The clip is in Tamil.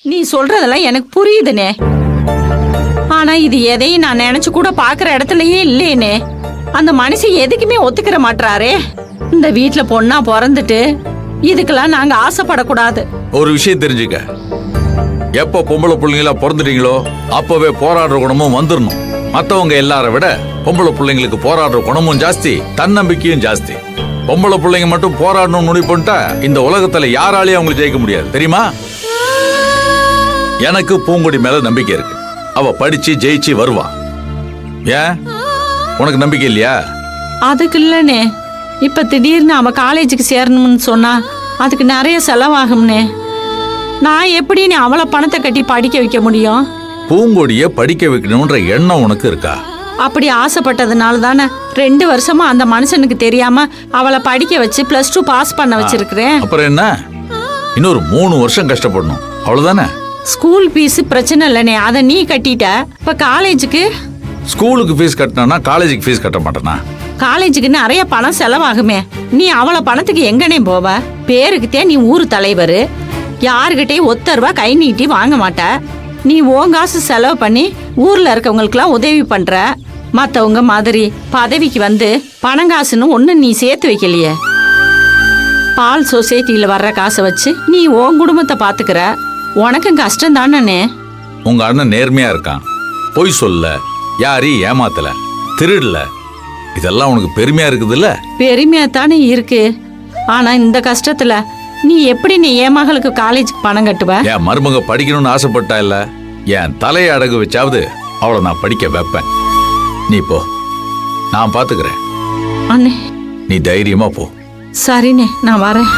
நீ சொல்றதெல்லாம் எனக்கு புரியுதுனே. ஆனா இது எதையும் நான் நினைச்சு கூட பாக்குற இடத்துலயே இல்லையேனே. அந்த மனுஷன் எதுக்குமே ஒத்துக்கிற மாட்டாரே. இந்த வீட்டுல பொண்ணா பிறந்துட்டு இதுக்கெல்லாம் நாங்க ஆசைப்படக்கூடாது. ஒரு விஷயம் தெரிஞ்சுக்க, எப்ப பொம்பளை பிள்ளைங்களா பிறந்துட்டீங்களோ அப்பவே போராடுற குணமும் வந்துடணும். மத்தவங்க எல்லார விட பொம்பளை பிள்ளைங்களுக்கு போராடுற குணமும் ஜாஸ்தி, தன்னம்பிக்கையும் ஜாஸ்தி. பொம்பளை பிள்ளைங்க மட்டும் போராடணும்னு முடிவு பண்ணிட்டா இந்த உலகத்துல யாராலையும் அவங்களுக்கு ஜெயிக்க முடியாது, தெரியுமா? எனக்கு பூங்கொடி மேல நம்பிக்கை இருக்கு. அவ படிச்சு ஜெயிச்சு வருவா. ஏன் உனக்கு நம்பிக்கை இல்லையா? அதுக்கு இல்லனே, இப்ப திடீர்னு அவ காலேஜுக்கு சேரணும்னு சொன்னா அதுக்கு நிறைய செலவாகும்னே. நான் எப்படி நீ அவளை பணத்தை கட்டி படிக்க வைக்க முடியும்? பூங்கொடிய படிக்க வைக்கணும்ன்ற எண்ணம் உனக்கு இருக்கா? அப்படி ஆசைப்பட்டதுனால தானே 2 வருஷமா அந்த மனுஷனுக்கு தெரியாம அவளை படிக்க வச்சு +2 பாஸ் பண்ண வச்சிருக்கிறேன். அப்புறம் என்ன, இன்னொரு 3 வருஷம் கஷ்டப்படணும், அவ்வளவுதானே? ஸ்கூல் ஃபீஸ் பிரச்சனை இல்லனே, அதை நீ கட்டிட்ட. இப்ப காலேஜுக்கு? ஸ்கூலுக்கு ஃபீஸ் கட்டினா காலேஜுக்கு ஃபீஸ் கட்ட மாட்டேனா? காலேஜுக்கு நிறைய பணம் செலவாகுமே. நீ அவளை பணத்துக்கு எங்கனே போவ? பேருக்குத்தே நீ ஊர் தலைவர், யாருகிட்டையும் ₹1 கை நீட்டி வாங்க மாட்ட. நீ உன் காசு செலவு பண்ணி ஊர்ல இருக்கவங்களுக்குலாம் உதவி பண்ற. மத்தவங்க மாதிரி பதவிக்கு வந்து பணங்காசுன்னு ஒண்ணு நீ சேர்த்து வைக்கலையே. பால் சொசைட்டில வர்ற காசை வச்சு நீ உன் குடும்பத்தை பாத்துக்கிற. உனக்கும் கஷ்டம் தானே. உங்க அண்ணன் நேர்மையா இருக்கான், பொய் சொல்ல, யாரையும் ஏமாத்தல, திருடல. இதெல்லாம் உனக்கு பெருமையா இருக்குது இல்ல? பெருமையா தானே இருக்கு. ஆனா இந்த கஷ்டத்துல நீ எப்படி நீ என் மகளுக்கு காலேஜுக்கு பணம் கட்டுவ? என் மருமக படிக்கணும்னு ஆசைப்பட்டா இல்ல, என் தலையை அடகு வச்சாவது அவளை நான் படிக்க வைப்பேன். நீ போ, நான் பாத்துக்கிறேன். அண்ணே நீ தைரியமா போ. சரிண்ணே, நான் வரேன்.